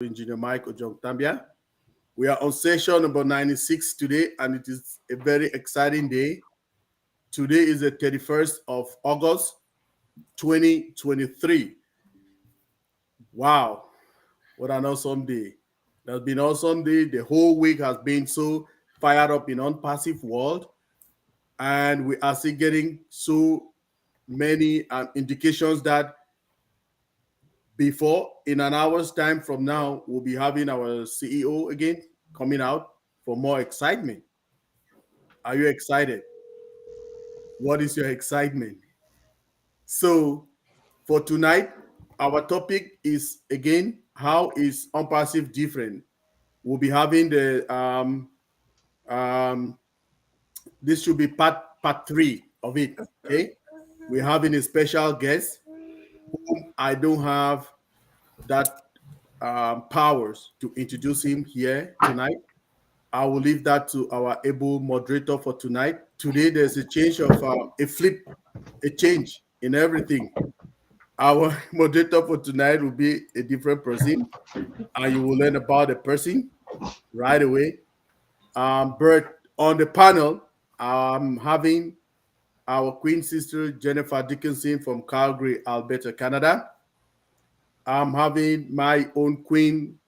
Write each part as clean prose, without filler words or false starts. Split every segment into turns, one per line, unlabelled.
Engineer Mike OJONGTAMBIA. We are on session number 96 today, and it is a very exciting day. Today is the 31st of August, 2023. Wow, what an awesome day. It has been awesome day. The whole week has been so fired up in ONPASSIVE world, and we are still getting so many indications that before, in an hour's time from now, we'll be having our CEO again coming out for more excitement. Are you excited? What is your excitement? So, for tonight, our topic is again, how is ONPASSIVE different? We'll be having um, this should be part three of it. Okay, we're having a special guest whom I don't have that powers to introduce him here tonight. I will leave that to our able moderator for tonight. Today, there's a change of a change in everything. Our moderator for tonight will be a different person, and you will learn about the person right away. But on the panel, I'm having our Queen Sister Jennifer Dickinson from Calgary, Alberta, Canada. I'm having my own Queen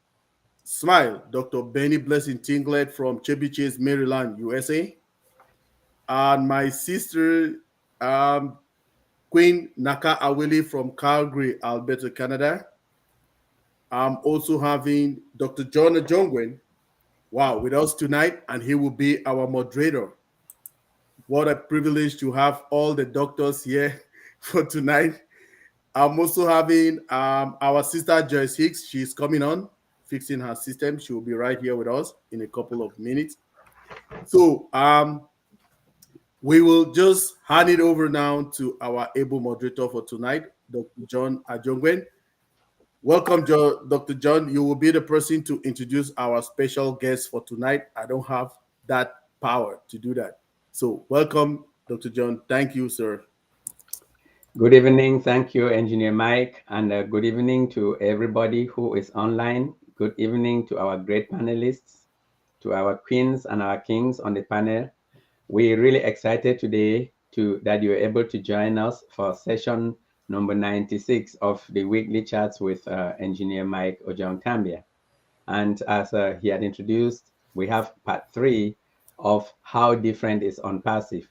Smile, Dr. Benny Blessing Tinglet from Chevy Chase, Maryland, USA. And my sister, um, Queen Naka Awili from Calgary, Alberta, Canada. I'm also having Dr. John Ajongwen, wow, with us tonight, and he will be our moderator. What a privilege to have all the doctors here for tonight. I'm also having our sister Joyce Hicks. She's coming on, fixing her system. She will be right here with us in a couple of minutes. So we will just hand it over now to our able moderator for tonight, Dr. John Ajongwen. Welcome, Dr. John. You will be the person to introduce our special guest for tonight. I don't have that power to do that. So welcome, Dr. John. Thank you, sir.
Good evening. Thank you, Engineer Mike, and good evening to everybody who is online. Good evening to our great panelists, to our queens and our kings on the panel. We're really excited today that you're able to join us for session number 96 of the weekly chats with Engineer Mike OJONGTAMBIA. And as he had introduced, we have part 3 of how different is ONPASSIVE.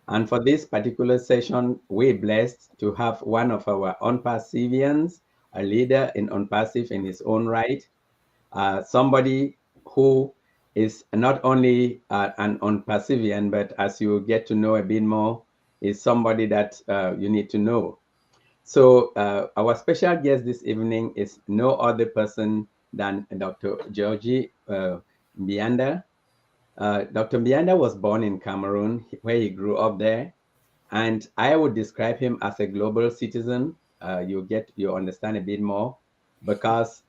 And for this particular session, we're blessed to have one of our ONPASSIVians, a leader in ONPASSIVE in his own right, somebody who is not only an ONPASSIVian, but as you get to know a bit more, is somebody that you need to know. So our special guest this evening is no other person than Dr. Georgie Mbianda. Dr. Mbianda was born in Cameroon, where he grew up there, and I would describe him as a global citizen. You understand a bit more because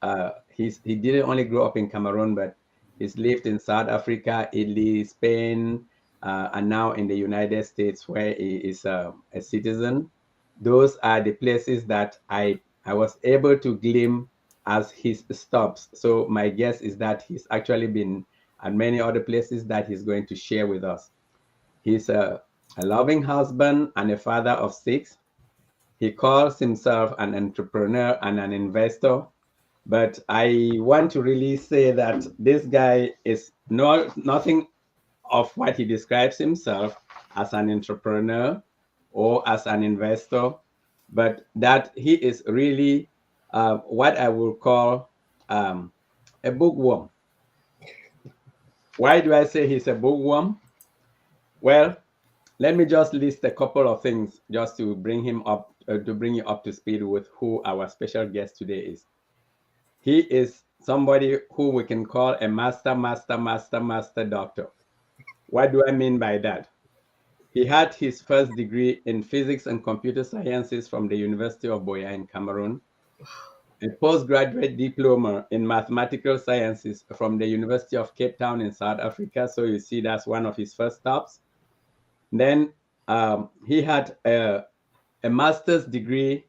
he didn't only grow up in Cameroon, but he's lived in South Africa, Italy, Spain, and now in the United States, where he is a citizen. Those are the places that I was able to glimpse as his stops. So my guess is that he's actually been and many other places that he's going to share with us. He's a loving husband and a father of 6. He calls himself an entrepreneur and an investor. But I want to really say that this guy is nothing of what he describes himself as an entrepreneur or as an investor, but that he is really what I will call a bookworm. Why do I say he's a bookworm? Well, let me just list a couple of things just to bring him up, to bring you up to speed with who our special guest today is. He is somebody who we can call a master doctor. What do I mean by that? He had his first degree in physics and computer sciences from the University of Buea in Cameroon, a postgraduate diploma in mathematical sciences from the University of Cape Town in South Africa. So you see, that's one of his first stops. Then he had a master's degree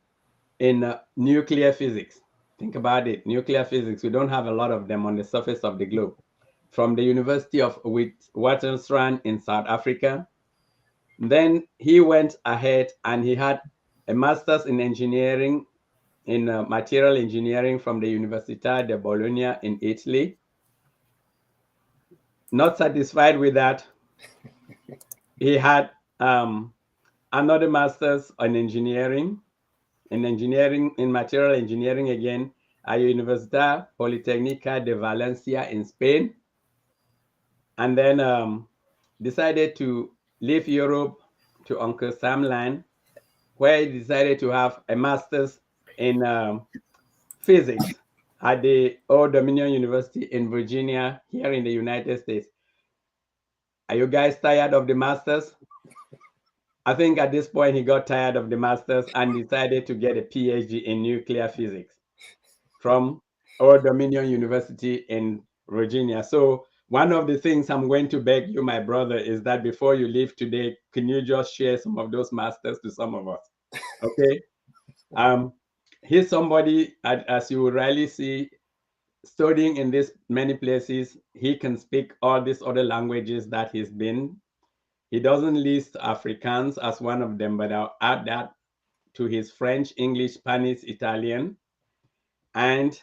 in nuclear physics. Think about it. Nuclear physics, we don't have a lot of them on the surface of the globe. From the University of Witwatersrand in South Africa. Then he went ahead and he had a master's in engineering, in material engineering from the Università di Bologna in Italy. Not satisfied with that, he had another master's in engineering, in material engineering again, at Universidad Politécnica de Valencia in Spain. And then decided to leave Europe to Uncle Sam land, where he decided to have a master's in physics at the Old Dominion University in Virginia, here in the United States. Are you guys tired of the masters? I think at this point he got tired of the masters and decided to get a PhD in nuclear physics from Old Dominion University in Virginia. So one of the things I'm going to beg you, my brother, is that before you leave today, can you just share some of those masters to some of us? Okay. He's somebody, as you will rarely see, studying in this many places. He can speak all these other languages that he's been. He doesn't list Afrikaans as one of them, but I'll add that to his French, English, Spanish, Italian. And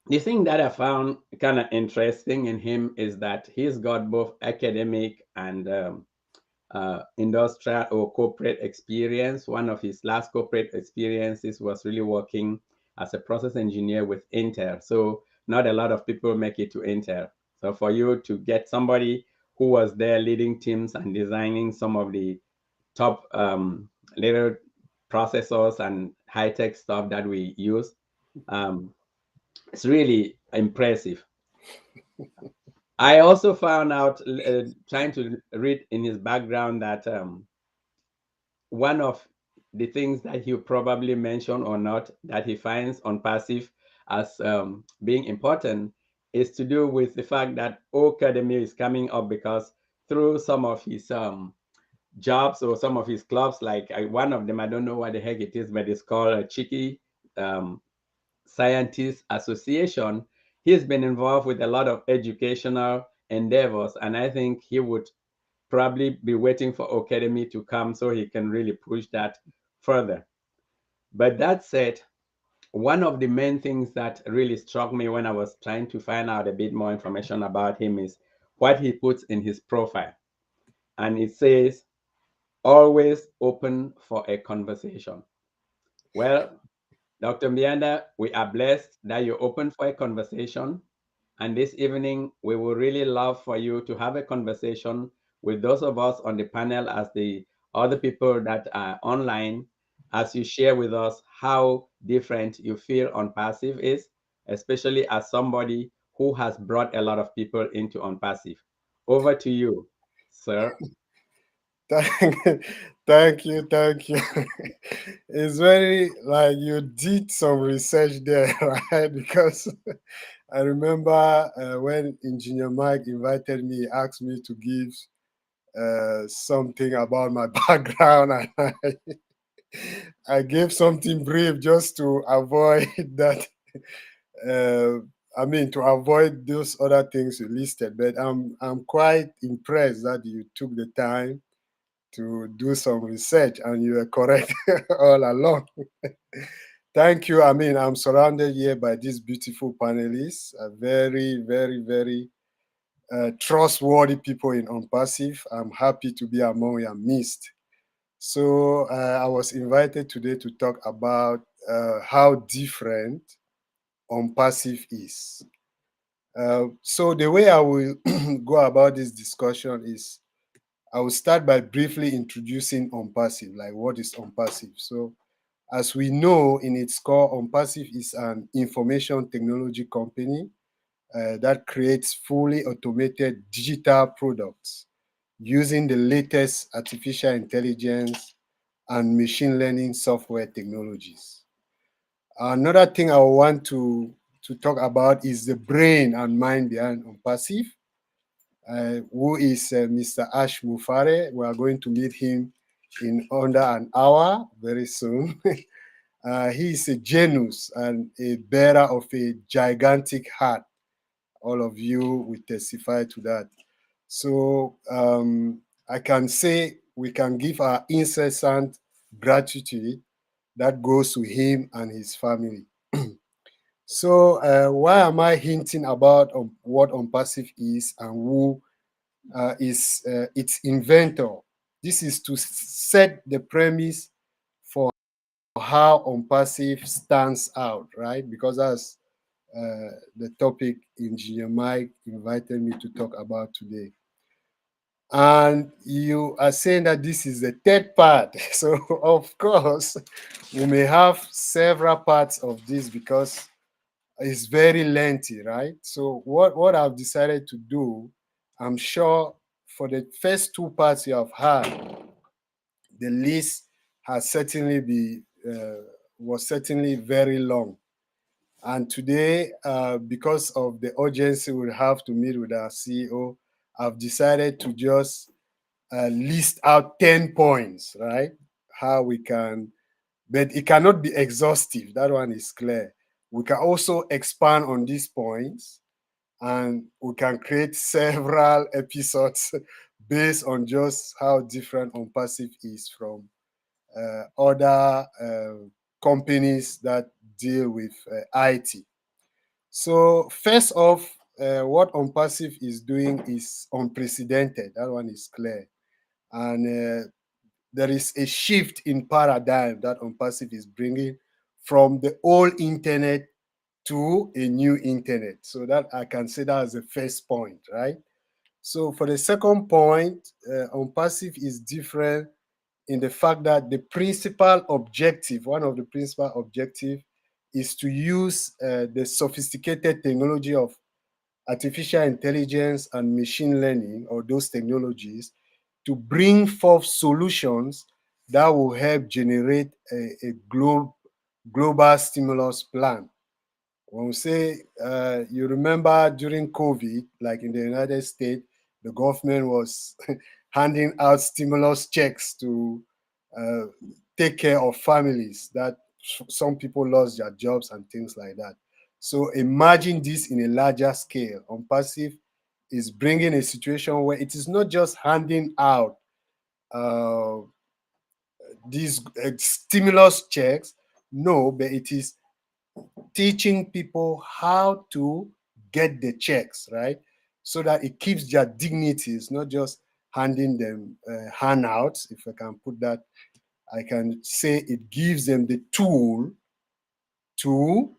the thing that I found kind of interesting in him is that he's got both academic and industrial or corporate experience. One of his last corporate experiences was really working as a process engineer with Intel. So not a lot of people make it to Intel. So for you to get somebody who was there leading teams and designing some of the top little processors and high-tech stuff that we use, it's really impressive. I also found out, trying to read in his background, that one of the things that he'll probably mention or not that he finds ONPASSIVE as being important is to do with the fact that Academy is coming up, because through some of his jobs or some of his clubs, like one of them, I don't know what the heck it is, but it's called a Cheeky Scientists Association. He's been involved with a lot of educational endeavors, and I think he would probably be waiting for Academy to come so he can really push that further. But that said, one of the main things that really struck me when I was trying to find out a bit more information about him is what he puts in his profile. And it says, always open for a conversation. Well, Dr. Mbianda, we are blessed that you're open for a conversation. And this evening, we would really love for you to have a conversation with those of us on the panel, as the other people that are online, as you share with us how different you feel ONPASSIVE is, especially as somebody who has brought a lot of people into ONPASSIVE. Over to you, sir.
Thank you. It's very, like, you did some research there, right? Because I remember when Engineer Mike invited me, he asked me to give something about my background, and I gave something brief just to avoid that. To avoid those other things you listed. But I'm quite impressed that you took the time to do some research, and you are correct all along. Thank you. I'm surrounded here by these beautiful panelists, very, very, very trustworthy people in ONPASSIVE. I'm happy to be among your midst. So I was invited today to talk about how different ONPASSIVE is. So the way I will go about this discussion is, I will start by briefly introducing ONPASSIVE, like what is ONPASSIVE. So as we know, in its core, ONPASSIVE is an information technology company that creates fully automated digital products using the latest artificial intelligence and machine learning software technologies. Another thing I want to talk about is the brain and mind behind ONPASSIVE, who is Mr. Ash Mufare. We are going to meet him in under an hour very soon. He is a genius and a bearer of a gigantic heart. All of you will testify to that. So I can say we can give our incessant gratitude that goes to him and his family. So why am I hinting about what ONPASSIVE is and who is its inventor? This is to set the premise for how ONPASSIVE stands out, right? Because that's the topic Engineer Mike invited me to talk about today. And you are saying that this is the third part. So, of course, we may have several parts of this because it's very lengthy, right? So, what I've decided to do, I'm sure for the first two parts you have had, the list has certainly was certainly very long. And today, because of the urgency we have to meet with our CEO, I've decided to just list out 10 points, right? How we can, but it cannot be exhaustive. That one is clear. We can also expand on these points and we can create several episodes based on just how different ONPASSIVE is from other companies that deal with IT. So first off, what ONPASSIVE is doing is unprecedented. That one is clear. And there is a shift in paradigm that ONPASSIVE is bringing from the old internet to a new internet. So that I can say that as the first point, right? So for the second point, ONPASSIVE is different in the fact that the principal objective, one of the principal objective, is to use the sophisticated technology of artificial intelligence and machine learning, or those technologies, to bring forth solutions that will help generate a global stimulus plan. When we say, you remember during COVID, like in the United States, the government was handing out stimulus checks to uh, take care of families that some people lost their jobs and things like that. So imagine this in a larger scale. ONPASSIVE is bringing a situation where it is not just handing out uh, these stimulus checks, no, but it is teaching people how to get the checks, right? So that it keeps their dignities, not just handing them handouts, if I can put that. I can say it gives them the tool to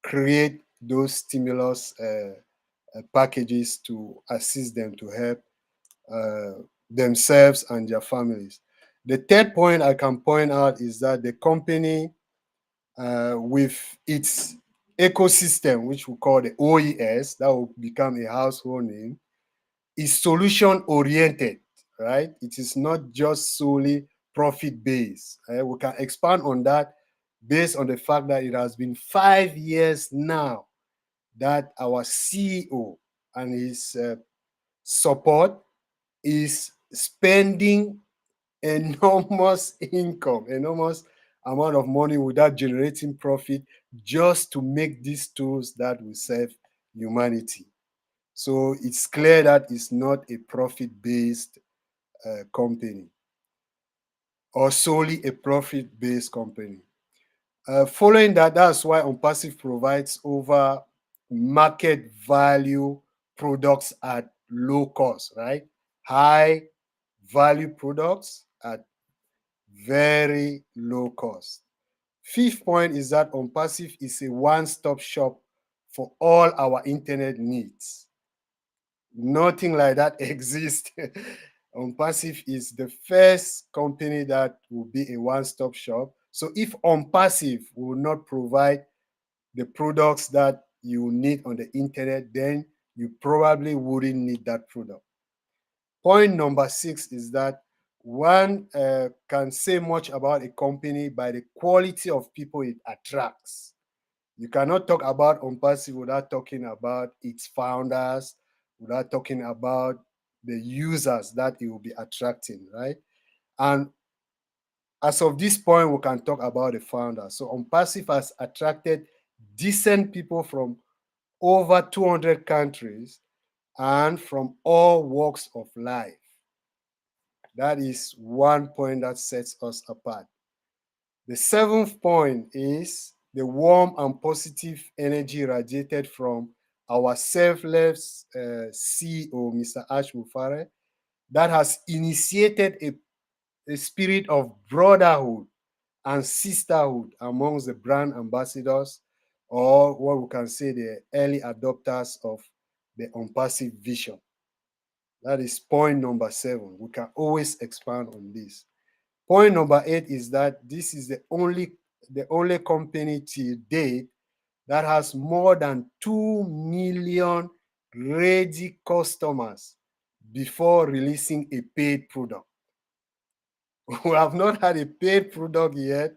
create those stimulus packages to assist them to help themselves and their families. The third point I can point out is that the company, with its ecosystem, which we call the OES, that will become a household name, is solution oriented, right? It is not just solely profit based. We can expand on that based on the fact that it has been 5 years now that our CEO and his support is spending enormous income, enormous amount of money without generating profit, just to make these tools that will serve humanity. So it's clear that it's not a profit-based company, or solely a profit-based company. Following that, that's why ONPASSIVE provides over market value products at low cost, right? High value products at very low cost. Fifth point is that ONPASSIVE is a one-stop shop for all our internet needs. Nothing like that exists. ONPASSIVE is the first company that will be a one-stop shop. So if ONPASSIVE will not provide the products that you need on the internet, then you probably wouldn't need that product. Point number 6 is that one can say much about a company by the quality of people it attracts. You cannot talk about ONPASSIVE without talking about its founders, without talking about the users that it will be attracting, right? And as of this point, we can talk about the founder. So ONPASSIVE has attracted decent people from over 200 countries and from all walks of life. That is one point that sets us apart. The seventh point is the warm and positive energy radiated from our selfless CEO, Mr. Ash Mufare, that has initiated a spirit of brotherhood and sisterhood amongst the brand ambassadors, or what we can say the early adopters of the ONPASSIVE vision. That is point number 7. We can always expand on this. Point number 8 is that this is the only company to date that has more than 2 million ready customers before releasing a paid product. We have not had a paid product yet.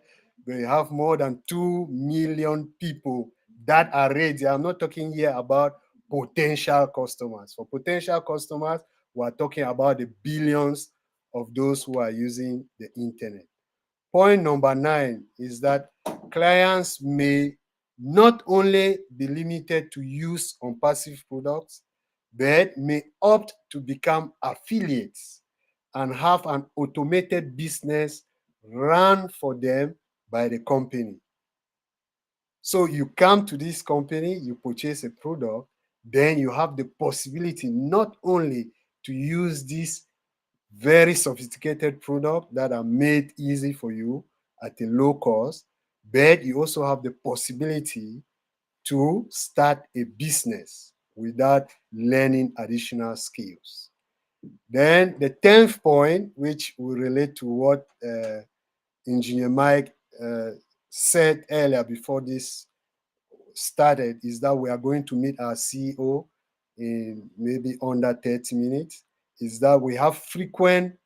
They have more than 2 million people that are ready. I'm not talking here about potential customers. For potential customers, we're talking about the billions of those who are using the internet. Point number 9 is that clients may not only be limited to use ONPASSIVE products, but may opt to become affiliates and have an automated business run for them by the company. So you come to this company, you purchase a product, then you have the possibility not only to use this very sophisticated product that are made easy for you at a low cost, but you also have the possibility to start a business without learning additional skills. Then the 10th point, which will relate to what Engineer Mike said earlier before this started, is that we are going to meet our CEO in maybe under 30 minutes, is that we have frequent,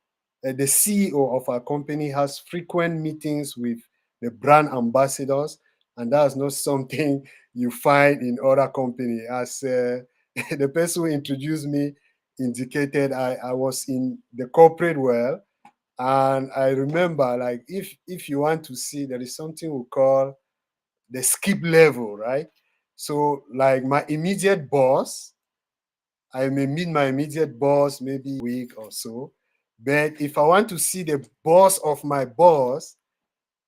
the CEO of our company has frequent meetings with the brand ambassadors, and that's not something you find in other companies. As the person who introduced me indicated, I was in the corporate world, and I remember, like, if you want to see, there is something we call the skip level, right? So, like, my immediate boss, I may meet my immediate boss maybe a week or so, but if I want to see the boss of my boss,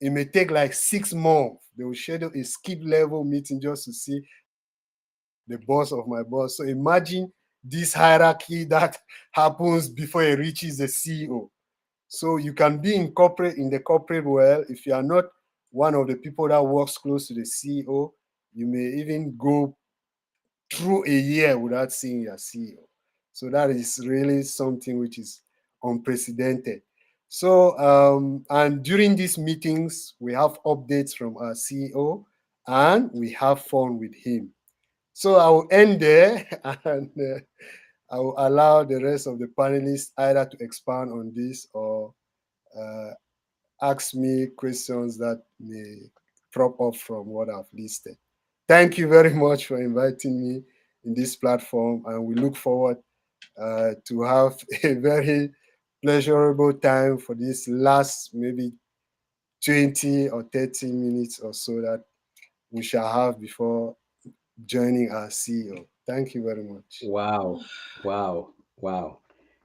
it may take like 6 months. They will schedule a skip level meeting just to see the boss of my boss. So imagine this hierarchy that happens before it reaches the CEO. So you can be in the corporate world. If you are not one of the people that works close to the CEO, you may even go through a year without seeing your CEO. So that is really something which is unprecedented. So, and during these meetings, we have updates from our CEO and we have fun with him. So I will end there and I will allow the rest of the panelists either to expand on this or ask me questions that may prop up from what I've listed. Thank you very much for inviting me in this platform, and we look forward to have a very pleasurable time for this last maybe 20 or 30 minutes or so that we shall have before joining our CEO. Thank you very much.
Wow, wow, wow.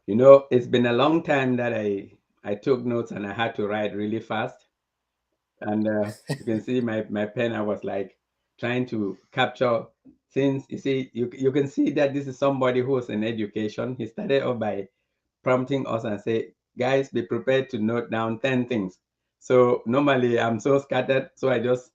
You know, it's been a long time that I took notes and I had to write really fast. And you can see my pen, I was like trying to capture, since you see, you can see that this is somebody who's in education. He started off by prompting us and say, guys, be prepared to note down 10 things. So normally I'm so scattered, so I just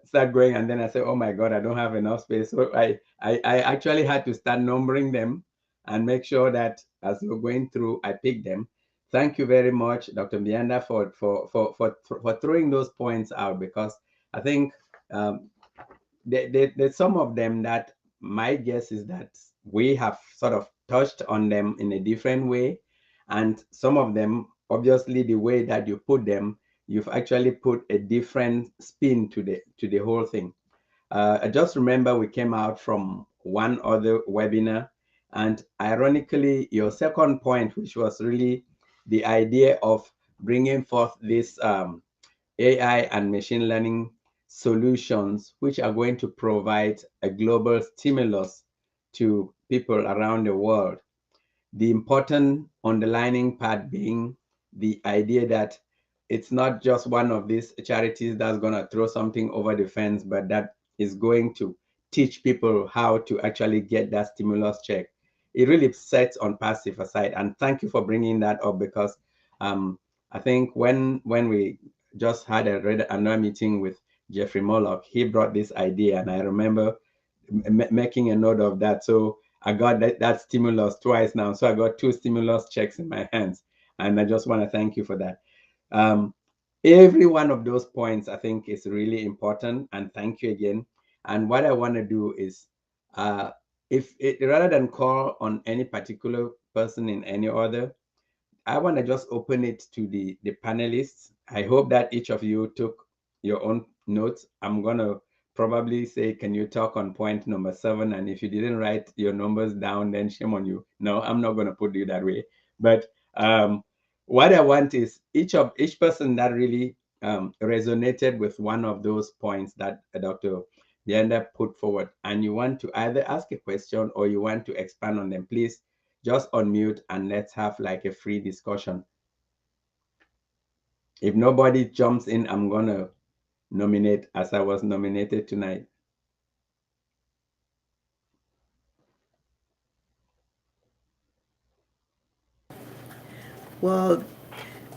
start going and then I say, oh my God, I don't have enough space. So I actually had to start numbering them and make sure that as we're going through, I pick them. Thank you very much, Dr. Mbianda, for throwing those points out, because I think there's some of them that my guess is that we have sort of touched on them in a different way. And some of them, obviously, the way that you put them, you've actually put a different spin to the whole thing. I just remember we came out from one other webinar, and ironically, your second point, which was really the idea of bringing forth this AI and machine learning solutions, which are going to provide a global stimulus to people around the world. The important underlining part being the idea that it's not just one of these charities that's going to throw something over the fence, but that is going to teach people how to actually get that stimulus check. It really sets ONPASSIVE aside. And thank you for bringing that up, because I think when we just had another meeting with Jeffrey Mollock, he brought this idea, and I remember making a note of that. So I got that stimulus twice now. So I got 2 stimulus checks in my hands. And I just want to thank you for that. Every one of those points, I think, is really important. And thank you again. And what I want to do is, rather than call on any particular person in any order, I want to just open it to the panelists. I hope that each of you took your own notes. I'm going to probably say, can you talk on point number 7? And if you didn't write your numbers down, then shame on you. No, I'm not going to put you that way. But what I want is each person that really resonated with one of those points that Dr. Mbianda put forward, and you want to either ask a question or you want to expand on them, please just unmute and let's have like a free discussion. If nobody jumps in, I'm gonna nominate as I was nominated tonight.
Well,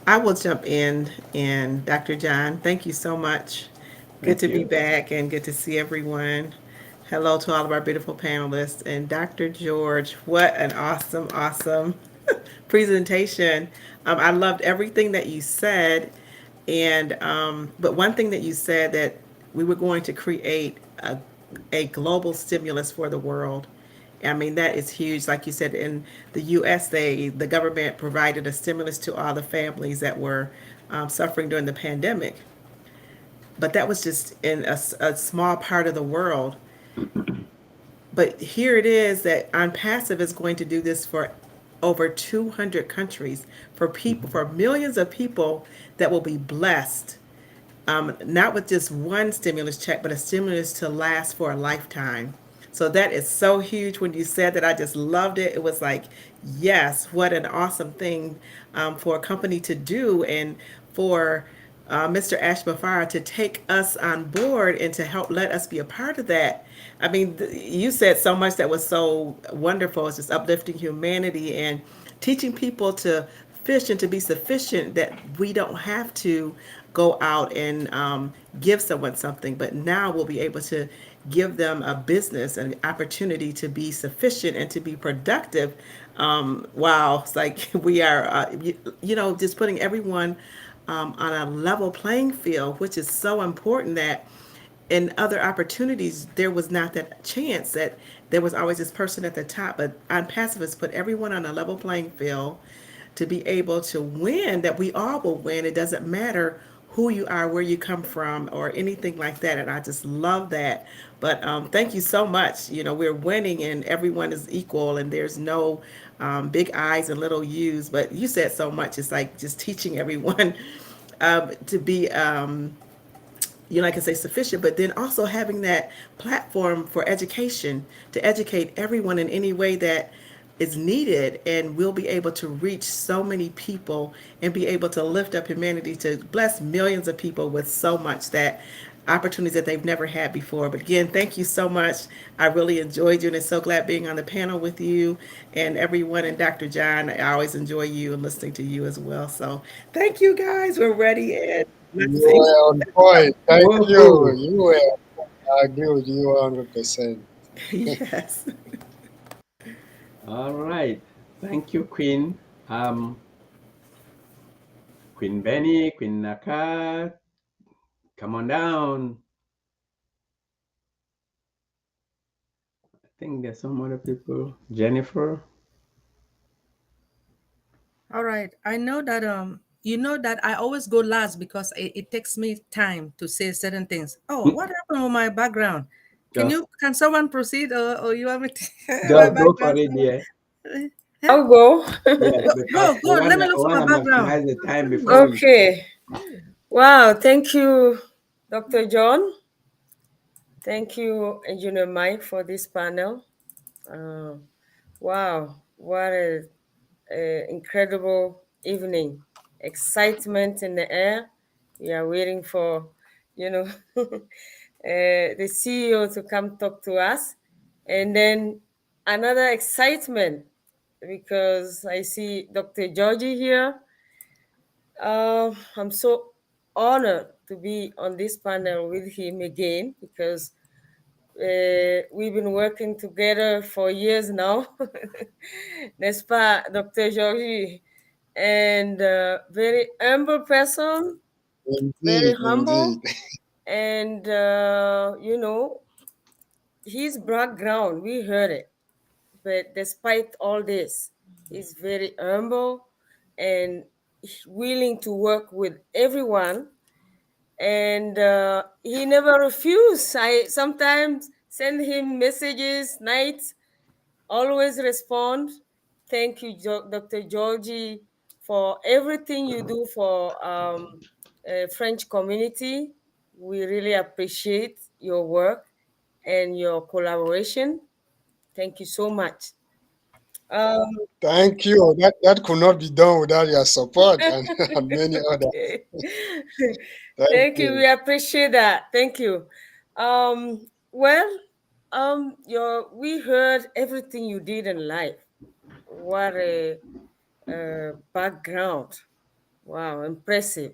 I will jump in, and Dr. John, thank you so much. Good
Thank
to be
you.
back and good to see everyone. Hello to all of our beautiful panelists. And Dr. George, what an awesome, awesome presentation. I loved everything that you said. And but one thing that you said, that we were going to create a global stimulus for the world. I mean, that is huge. Like you said, in the U.S., the government provided a stimulus to all the families that were suffering during the pandemic. But that was just in a small part of the world. But here it is that OnPassive is going to do this for over 200 countries, for people, for millions of people that will be blessed, not with just one stimulus check, but a stimulus to last for a lifetime. So that is so huge. When you said that, I just loved it. It was like, yes, what an awesome thing for a company to do, and for Mr. Ashbafar to take us on board and to help let us be a part of that. I mean, you said so much that was so wonderful. It's just uplifting humanity and teaching people to fish and to be sufficient, that we don't have to go out and give someone something, but now we'll be able to give them a business, an opportunity to be sufficient and to be productive. Wow, it's like we are, just putting everyone on a level playing field, which is so important. That in other opportunities, there was not that chance, that there was always this person at the top. But on Pacifists, put everyone on a level playing field to be able to win, that we all will win. It doesn't matter who you are, where you come from, or anything like that. And I just love that. But thank you so much. We're winning and everyone is equal, and there's no big I's and little U's. But you said so much. It's like just teaching everyone to be like I say, sufficient, but then also having that platform for education, to educate everyone in any way that is needed, and we'll be able to reach so many people and be able to lift up humanity, to bless millions of people with so much, that opportunities that they've never had before. But again, thank you so much. I really enjoyed you, and it's so glad being on the panel with you and everyone. And Dr. John, I always enjoy you and listening to you as well. So thank you, guys. We're ready, and let's
You
see.
were on point. Thank you.
Woohoo.
You were. I agree with you 100%.
Yes.
All right. Thank you, Queen. Queen Benny, Queen Naka, come on down. I think there's some other people. Jennifer.
All right. I know that you know that I always go last because it takes me time to say certain things. Oh, what happened with my background?
Just
Can someone proceed, or you want me to my
just go for
background?
it, dear.
I'll go.
Yes, because
Go. Let me look
we
for my
wanna
background.
maximize the time before we.
Okay. Wow. Thank you, Dr. John. Thank you, Engineer Mike, for this panel. Wow. What a incredible evening. Excitement in the air. We are waiting for, the CEO to come talk to us. And then another excitement because I see Dr. Georgie here. I'm so honored to be on this panel with him again because we've been working together for years now. N'est-ce pas, Dr. Georgie? And very humble person, very
Indeed,
humble.
indeed.
And, his background, we heard it. But despite all this, he's very humble and willing to work with everyone. And he never refused. I sometimes send him messages, nights, always respond. Thank you, Dr. Georgie, for everything you do for French community. We really appreciate your work and your collaboration. Thank you so much. Um,
Thank you. That could not be done without your support and many others.
okay.
Thank
Thank you.
you.
We appreciate that. Thank you. Well, we heard everything you did in life. What a background. Wow, impressive.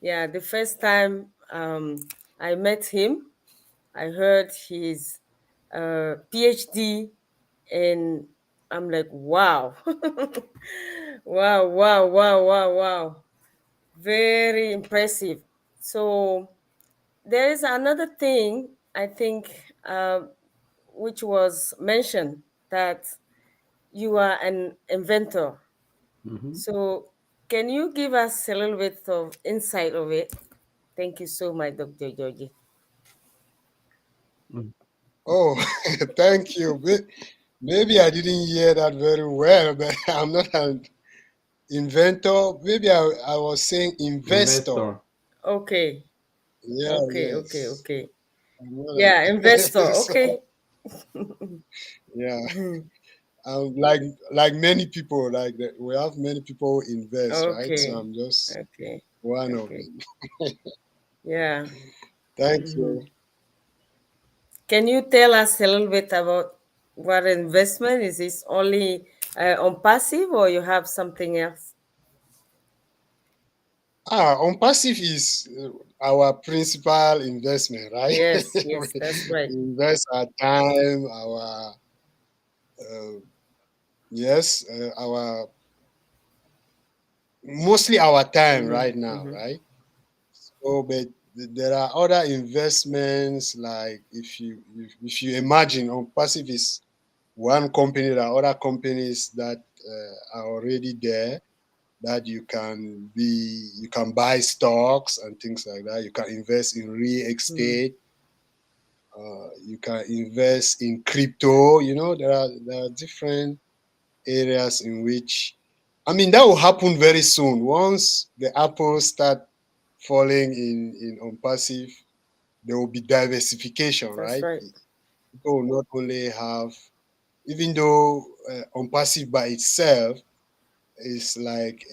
Yeah, the first time I met him, I heard his PhD, and I'm like, wow. Wow, wow, wow, wow, wow. Very impressive. So there is another thing I think which was mentioned that you are an inventor.
Mhm.
So can you give us a little bit of insight of it? Thank you so much, Dr. Georgie.
Mm.
Oh, thank you. Maybe I didn't hear that very well, but I'm not an inventor. Maybe I was saying investor.
Investor.
Okay,
Yeah,
okay, okay,
yes.
okay.
I'm not
Yeah, investor.
so,
Okay.
yeah. Like many people, we have many people who invest, right? So
Okay,
I'm just
okay,
one of
okay.
them.
Yeah.
Thank
Mhm.
you.
Can you tell us a little bit about what investment is? This only on passive, or you have something else?
On passive is our principal investment, right?
Yes,
We
yes, that's right.
invest our time, our uh, yes, our mostly our time
Mm-hmm,
right now,
mm-hmm,
right? So, but there are other investments like if you imagine on passive is one company, there are other companies that are already there that you can buy stocks and things like that. You can invest in real
mm-hmm,
estate. You can invest in crypto. There are different areas in which, I mean, that will happen very soon. Once the apples start falling in on passive, there will be diversification,
that's
right?
right.
People will not only have, even though on passive by itself is like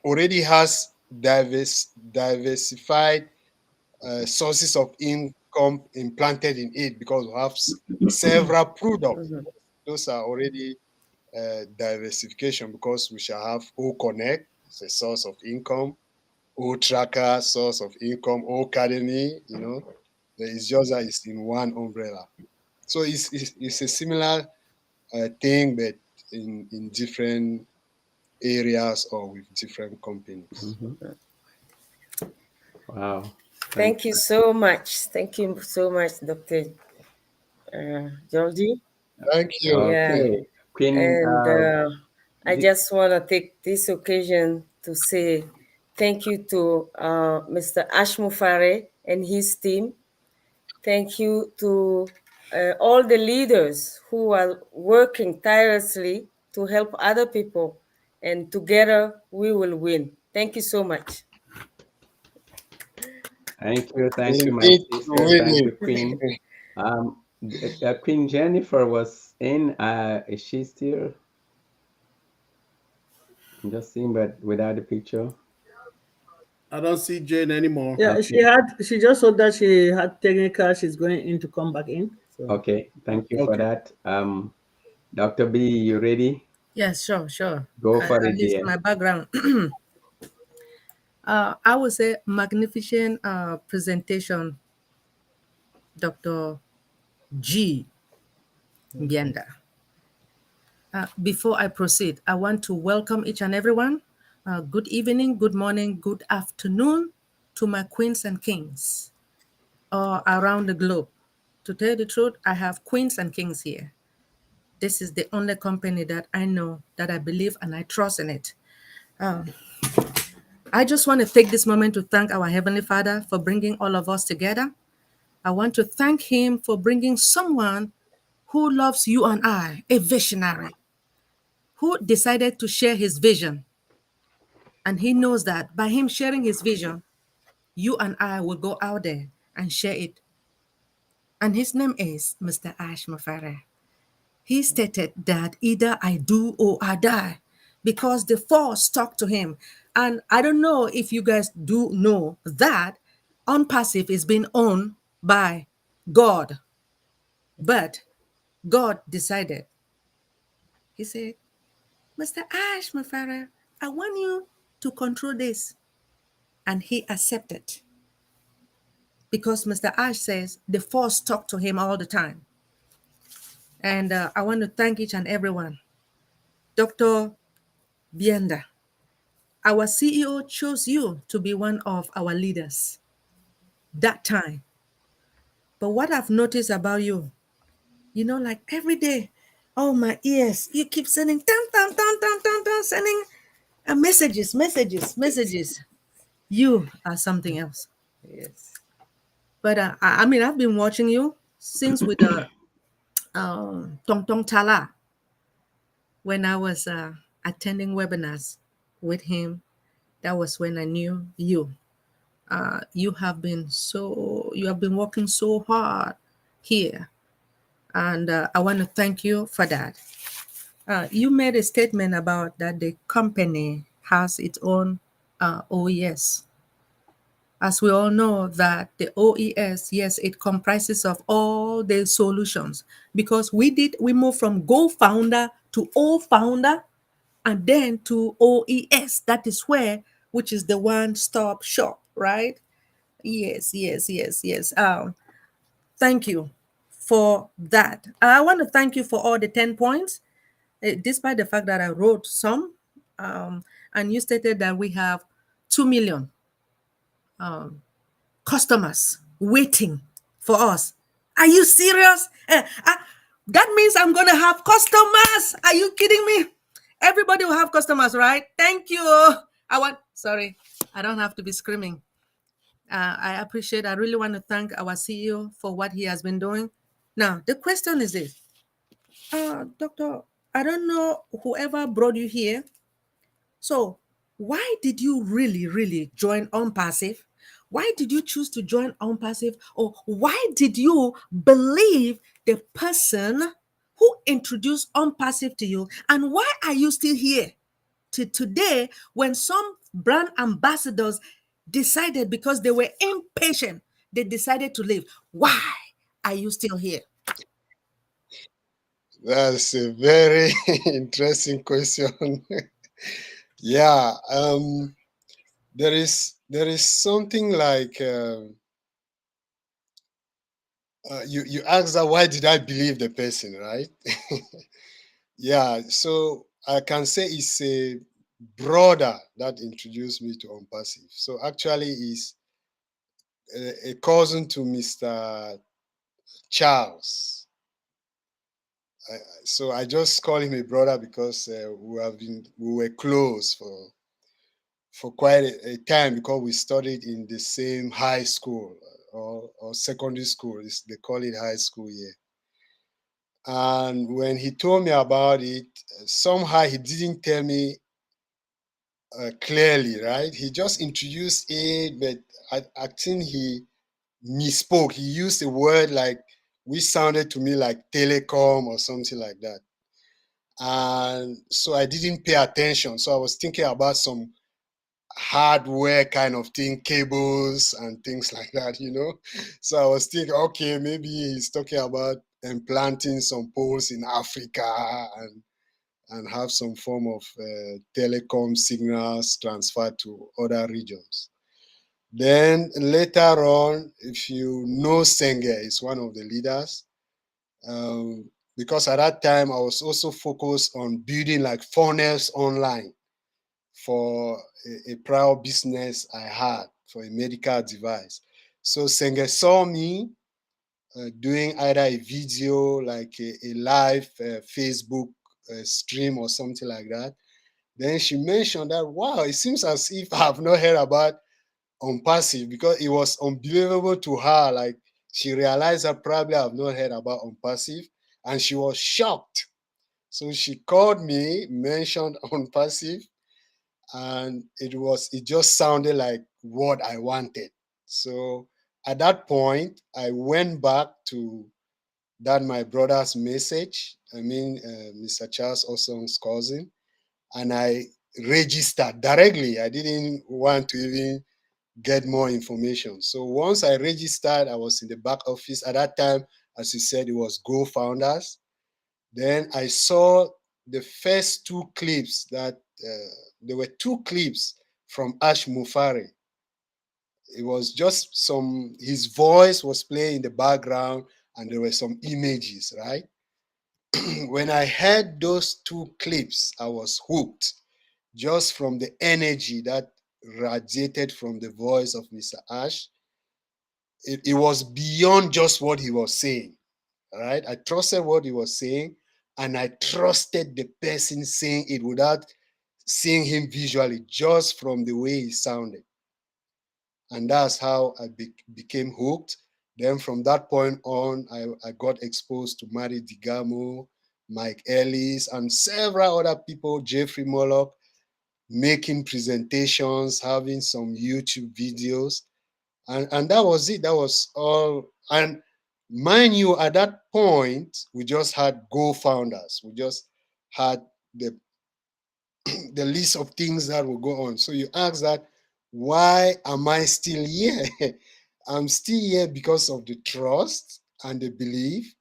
already has diversified sources of income implanted in it because we have several products.
Mm-hmm,
Those are already diversification because we shall have O Connect, it's a source of income, O Tracker, source of income, O Academy, it's just that it's in one umbrella. So it's a similar thing, but in different areas or with different companies.
Mhm. Wow. Thank
Thank you so much. Thank you so much, Dr. Georgie.
Thank
you.
you.
Yeah.
Okay. Queen,
And I
the,
just want to take this occasion to say thank you to Mr. Ashmufare and his team. Thank you to all the leaders who are working tirelessly to help other people, and together we will win. Thank you so much.
Thank you, my
Indeed,
sister. Thank
winning.
you, Queen. Queen Jennifer was in. Is she still? I'm just seeing, but without the picture.
I don't see Jane anymore.
Yeah,
Okay.
she just told that she had technical, she's going in to come back in. So
Okay. Thank you for
Okay.
that. Dr. B, you ready?
Yes, sure, sure.
Go for
At
it,
least
dear.
my background. I would say magnificent presentation, Dr. G. Mbianda. Before I proceed, I want to welcome each and everyone. Good evening, good morning, good afternoon to my queens and kings around the globe. To tell the truth, I have queens and kings here. This is the only company that I know, that I believe and I trust in it. I just want to take this moment to thank our Heavenly Father for bringing all of us together. I want to thank Him for bringing someone who loves you and I, a visionary, who decided to share his vision. And he knows that by him sharing his vision, you and I will go out there and share it. And his name is Mr. Ash Mafare. He stated that either I do or I die, because the force talked to him. And I don't know if you guys do know that ONPASSIVE is being owned by God. But God decided, He said, Mr. Ash Mafara, I want you to control this. And he accepted, because Mr. Ash says the force talked to him all the time. And I want to thank each and everyone. Dr. Bienda, our CEO chose you to be one of our leaders that time. But what I've noticed about you, like every day, oh my ears, you keep sending, sending messages. You are something else.
Yes.
But I mean, I've been watching you since with the Tong Tong Tala, when I was attending webinars with him. That was when I knew you. You have been working so hard here, and I want to thank you for that. You made a statement about that the company has its own OES. As we all know that the OES, yes, it comprises of all the solutions, because we moved from Go Founder to O Founder and then to OES. That is where, which is the one-stop shop, right? Yes. Thank you for that. I want to thank you for all the 10 points, despite the fact that I wrote some, and you stated that we have 2 million customers waiting for us. Are you serious? That means I'm going to have customers. Are you kidding me? Everybody will have customers, right? Thank you. Sorry, I don't have to be screaming. I really want to thank our CEO for what he has been doing. Now, the question is this. Doctor, I don't know whoever brought you here. So why did you really join ONPASSIVE? Why did you choose to join ONPASSIVE? Or why did you believe the person who introduced ONPASSIVE to you? And why are you still here to today, when some brand ambassadors decided, because they were impatient, they decided to leave? Why are you still here?
That's a very interesting question. Yeah, there is something like you asked that, why did I believe the person, right? Yeah, so I can say it's a brother that introduced me to ONPASSIVE. So actually, is a cousin to Mr. Charles. So I just call him a brother because we were close for quite a time, because we studied in the same high school or secondary school. They call it high school here. And when he told me about it, somehow he didn't tell me clearly, right? He just introduced it, but I think he misspoke. He used a word like, which sounded to me like telecom or something like that. And so I didn't pay attention. So I was thinking about some hardware kind of thing, cables and things like that, you know. So I was thinking, okay, maybe he's talking about implanting some poles in Africa and have some form of telecom signals transferred to other regions. Then later on, if you know Senge is one of the leaders, because at that time I was also focused on building like funnels online for a prior business I had for a medical device. So Senge saw me doing either a video like a live Facebook stream or something like that. Then she mentioned that, wow, it seems as if I have not heard about ONPASSIVE, because it was unbelievable to her. Like, she realized that probably I have not heard about ONPASSIVE, and she was shocked. So she called me, mentioned ONPASSIVE, and it just sounded like what I wanted. So at that point, I went back to that my brother's message. I mean, Mr. Charles Osong's cousin, and I registered directly. I didn't want to even get more information. So once I registered, I was in the back office. At that time, as you said, it was Go Founders. Then I saw the first two clips that there were two clips from Ash Mufari. It was just his voice was playing in the background and there were some images, right? When I heard those two clips, I was hooked just from the energy that radiated from the voice of Mr. Ash. It was beyond just what he was saying, right? I trusted what he was saying, and I trusted the person saying it without seeing him visually, just from the way he sounded. And that's how I became hooked. Then from that point on, I got exposed to Mari Digamo, Mike Ellis, and several other people, Jeffrey Mollock, making presentations, having some YouTube videos. And that was it. That was all. And mind you, at that point, we just had Go Founders. We just had the the list of things that will go on. So you ask that, why am I still here? I'm still here because of the trust and the belief.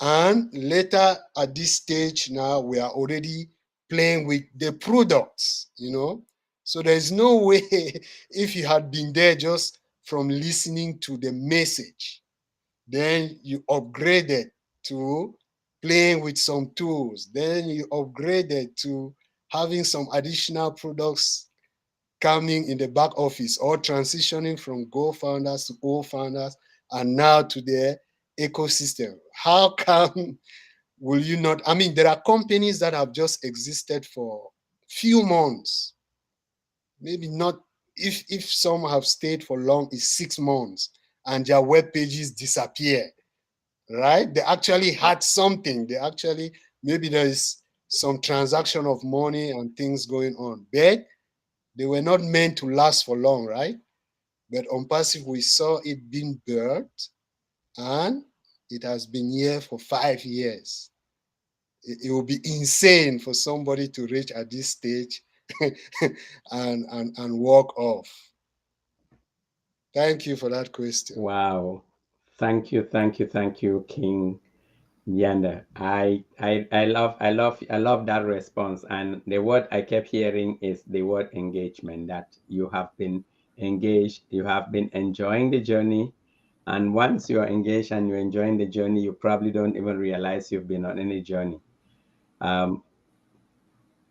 And later at this stage now, we are already playing with the products, you know. So there's no way if you had been there just from listening to the message, then you upgraded to playing with some tools, then you upgraded to having some additional products coming in the back office, or transitioning from Go Founders to O Founders, and now to the ecosystem. How come will you not? I mean, there are companies that have just existed for few months, maybe not. If some have stayed for long, it's 6 months, and their web pages disappear. Right? They actually had something. They actually, maybe there is some transaction of money and things going on, but they were not meant to last for long, right? But ONPASSIVE, we saw it being birthed, and it has been here for 5 years. It will be insane for somebody to reach at this stage and walk off. Thank you for that question.
Wow. Thank you, thank you, thank you, King Mbianda. I love that response. And the word I kept hearing is the word engagement, that you have been engaged, you have been enjoying the journey. And once you are engaged and you're enjoying the journey, you probably don't even realize you've been on any journey.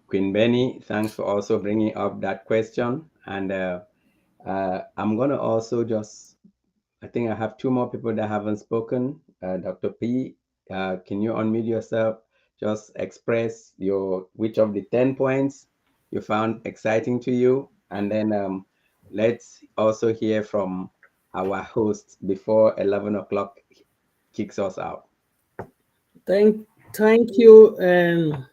Queen Benny, thanks for also bringing up that question. And I'm going to also I think I have two more people that haven't spoken. Dr. P, can you unmute yourself? Just express which of the 10 points you found exciting to you. And then let's also hear from our host before 11 o'clock kicks us out.
Thank you. And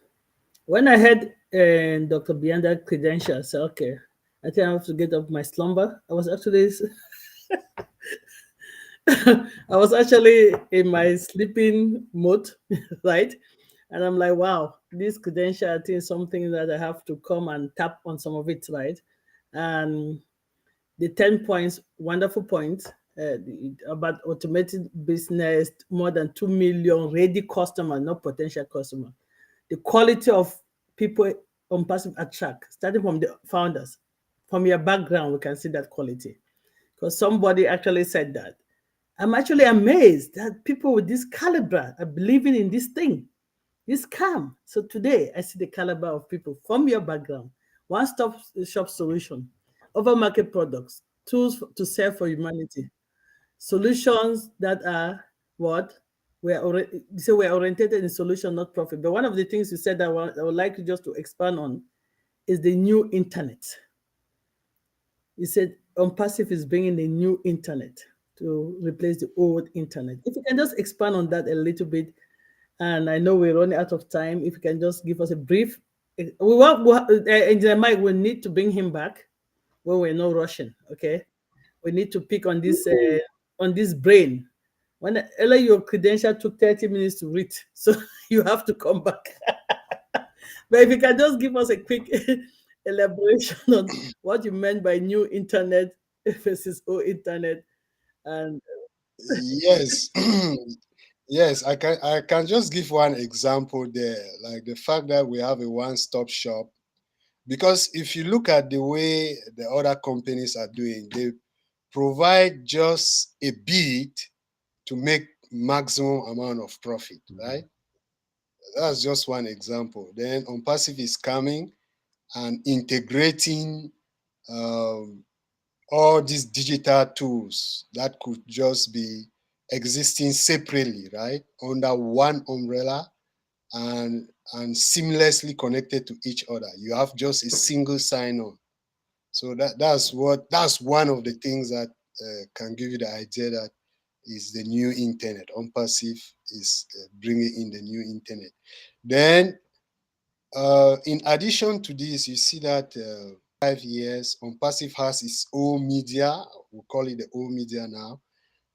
when I had Dr. Bianda credentials, I said, okay, I think I have to get up my slumber. I was actually I was actually in my sleeping mode, right? And I'm like, wow, this credential, I think is something that I have to come and tap on some of it, right? And the 10 points, wonderful points about automated business, more than 2 million ready customer, not potential customer. The quality of people on passive attract, starting from the founders, from your background, we can see that quality. Because somebody actually said that. I'm actually amazed that people with this caliber are believing in this thing, this scam. So today, I see the caliber of people from your background, one-stop shop solution, over market products, tools to sell for humanity, solutions that are what we're oriented in solution, not profit. But one of the things you said that I would like you just to expand on is the new internet. You said ONPASSIVE is bringing a new internet to replace the old internet. If you can just expand on that a little bit, and I know we're running out of time. If you can just give us a brief, Engineer Mike, we need to bring him back when we're not rushing. Okay, we need to pick on this brain. When earlier your credential took 30 minutes to read, so you have to come back. But if you can just give us a quick elaboration on what you meant by new internet versus old internet, and
Yes. Yes, I can just give one example there, like the fact that we have a one-stop shop. Because if you look at the way the other companies are doing, they provide just a bit to make maximum amount of profit, right? That's just one example. Then ONPASSIVE is coming and integrating um, all these digital tools that could just be existing separately, right, under one umbrella, and seamlessly connected to each other. You have just a single sign-on. So that's one of the things that can give you the idea that is the new internet. ONPASSIVE is bringing in the new internet. Then, in addition to this, you see that 5 years, ONPASSIVE has its own media. We call it the old media now.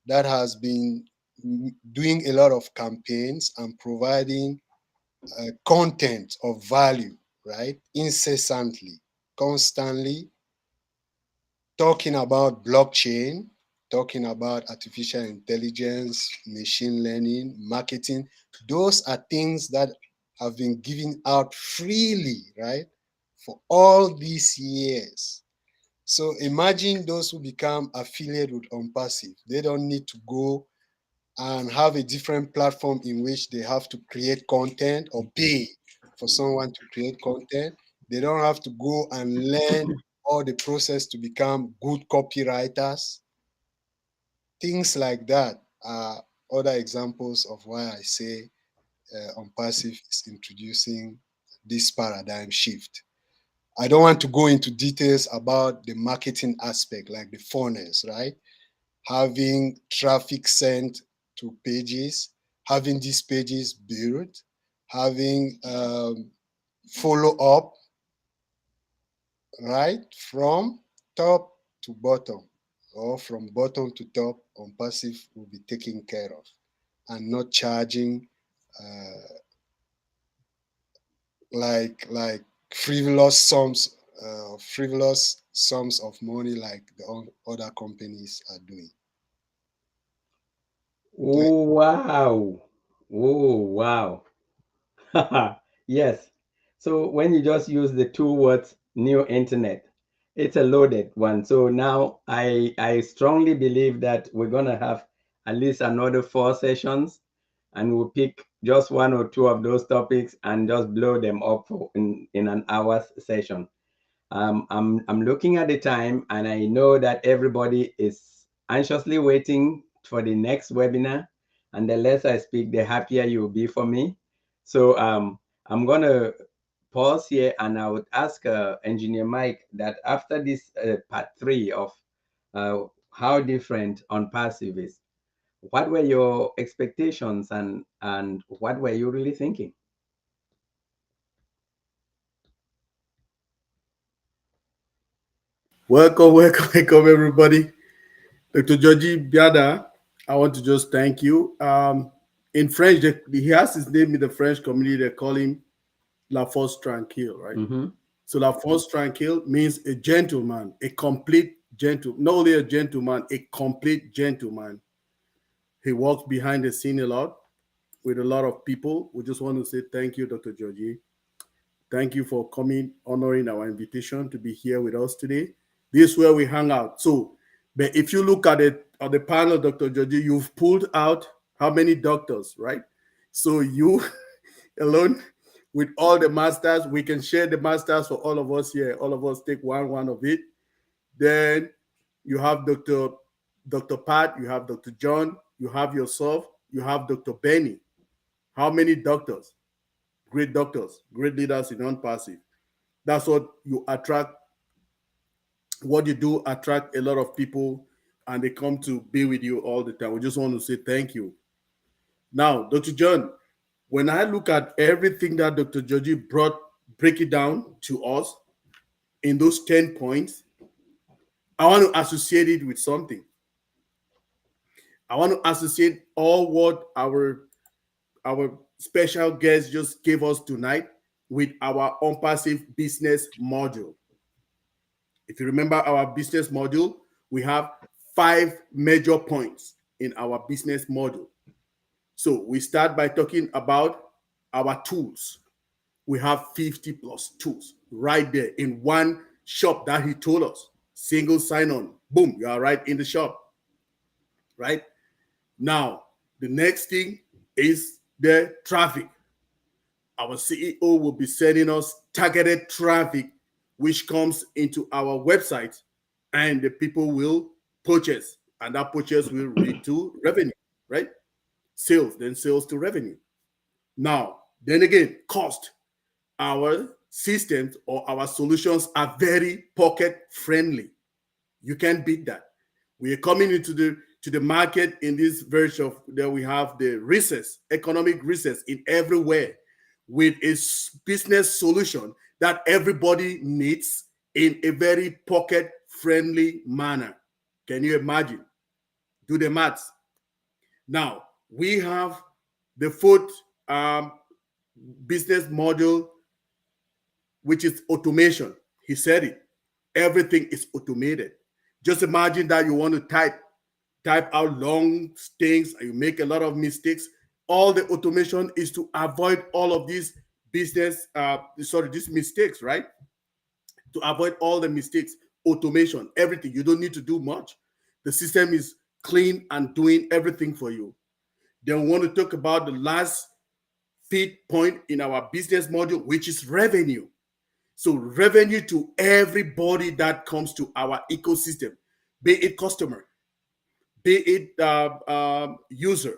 That has been doing a lot of campaigns and providing content of value, right? Incessantly, constantly, talking about blockchain, talking about artificial intelligence, machine learning, marketing. Those are things that have been given out freely, right, for all these years. So imagine those who become affiliated with ONPASSIVE. They don't need to go and have a different platform in which they have to create content or pay for someone to create content. They don't have to go and learn all the process to become good copywriters. Things like that are other examples of why I say ONPASSIVE is introducing this paradigm shift. I don't want to go into details about the marketing aspect, like the funnels, right? Having traffic sent to pages, having these pages built, having follow up, right, from top to bottom, or from bottom to top. ONPASSIVE will be taken care of and not charging uh, like frivolous sums of money like the other companies are doing.
Oh, wow. Oh, wow. Yes. So when you just use the two words new internet, it's a loaded one. So now I strongly believe that we're gonna have at least another 4 sessions, and we'll pick just one or two of those topics and just blow them up in an hour's session. I'm looking at the time, and I know that everybody is anxiously waiting for the next webinar. And the less I speak, the happier you'll be for me. So I'm gonna pause here, and I would ask Engineer Mike that after this part 3 of how different ONPASSIVE is, what were your expectations and what were you really thinking?
Welcome, welcome, welcome, everybody. Dr. Georgie Biada, I want to just thank you. In French, he has his name in the French community. They call him La Force Tranquille, right?
Mm-hmm.
So La Force Tranquille means a gentleman, a complete gentleman, not only a gentleman, a complete gentleman. He works behind the scene a lot with a lot of people. We just want to say thank you, Dr. Georgie. Thank you for coming, honoring our invitation to be here with us today. This is where we hang out. So, but if you look at it on the panel, Dr. Georgie, you've pulled out how many doctors, right? So you alone with all the masters, we can share the masters for all of us here. All of us take one of it. Then you have Dr. Pat, you have Dr. John, you have yourself, you have Dr. Benny. How many doctors? Doctors, great leaders in ONPASSIVE. That's what you attract. What you do attract a lot of people, and they come to be with you all the time. We just want to say thank you. Now, Dr. John, when I look at everything that Dr. Georgie break it down to us in those 10 points, I want to associate it with something. I want to associate all what our special guest just gave us tonight with our ONPASSIVE business module. If you remember our business module, we have 5 major points in our business module. So we start by talking about our tools. We have 50 plus tools right there in one shop that he told us. Single sign-on, boom, you are right in the shop, right? Now, the next thing is the traffic. Our CEO will be sending us targeted traffic, which comes into our website, and the people will purchase, and that purchase will lead to revenue, right? Sales, then sales to revenue. Now, then again, cost. Our systems or our solutions are very pocket friendly. You can't beat that. We are coming into the market in this version of that we have the recess, economic recess in everywhere with a business solution that everybody needs in a very pocket friendly manner. Can you imagine? Do the maths. Now, we have the fourth business model, which is automation. He said it. Everything is automated. Just imagine that you want to type out long things and you make a lot of mistakes. All the automation is to avoid all of these these mistakes, right? To avoid all the mistakes. Automation, everything. You don't need to do much. The system is clean and doing everything for you. Then we want to talk about the last feed point in our business module, which is revenue. So revenue to everybody that comes to our ecosystem, be it customer, be it user,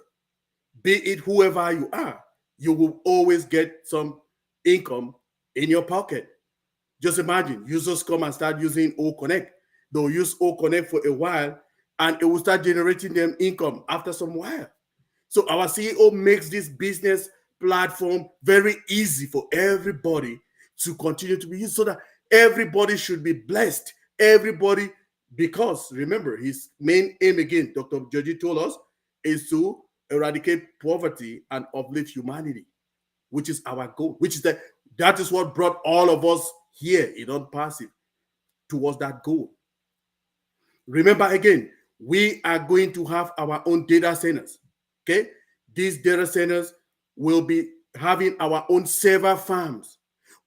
be it whoever you are, you will always get some income in your pocket. Just imagine users come and start using O Connect. They'll use O Connect for a while and it will start generating them income after some while. So our CEO makes this business platform very easy for everybody to continue to be used so that everybody should be blessed. Everybody, because remember, his main aim again, Dr. Georgie told us, is to eradicate poverty and uplift humanity, which is our goal, which is that is what brought all of us here in ONPASSIVE towards that goal. Remember again, we are going to have our own data centers. Okay, these data centers will be having our own server farms,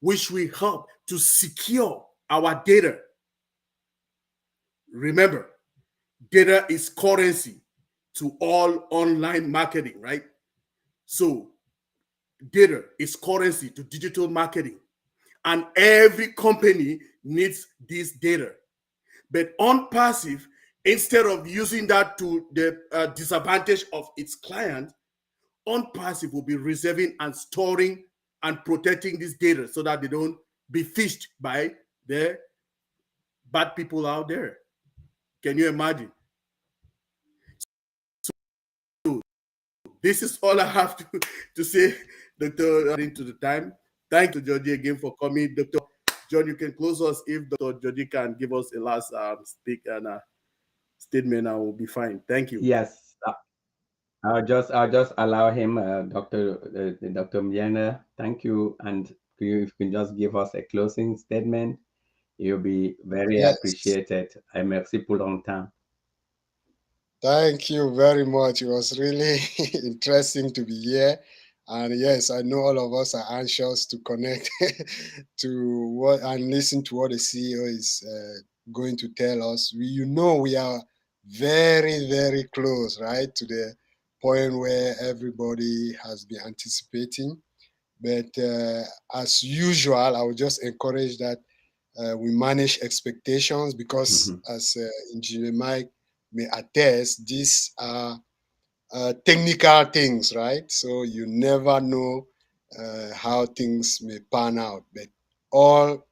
which will help to secure our data. Remember, data is currency to all online marketing, right? So data is currency to digital marketing, and every company needs this data. But ONPASSIVE, instead of using that to the disadvantage of its client, ONPASSIVE will be reserving and storing and protecting this data so that they don't be fished by the bad people out there. Can you imagine? this is all I have to say, Dr. Into the time. Thank you, Georgie, again for coming. Dr. John, you can close us if Dr. Georgie can give us a last statement. I will be fine. Thank you.
Yes, I'll just allow him, Dr. Mbianda. Thank you, and if you can just give us a closing statement, you'll be very
Yes.
appreciated. Merci pour longtemps.
Thank you very much. It was really interesting to be here. And yes, I know all of us are anxious to connect to what and listen to what the CEO is going to tell us. We are very, very close, right, to the point where everybody has been anticipating. But as usual, I would just encourage that we manage expectations because, as Engineer Mike may attest, these are technical things, right? So you never know how things may pan out. But all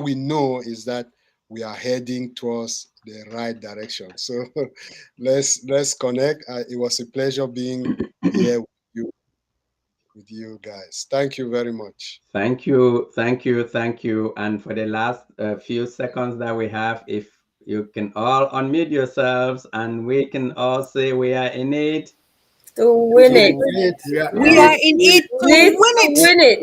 we know is that we are heading towards the right direction. So let's connect. It was a pleasure being here with you guys. Thank you very much.
Thank you, thank you, thank you. And for the last few seconds that we have, if you can all unmute yourselves and we can all say we are in it
To win it.
We are in it to win it.
Win it.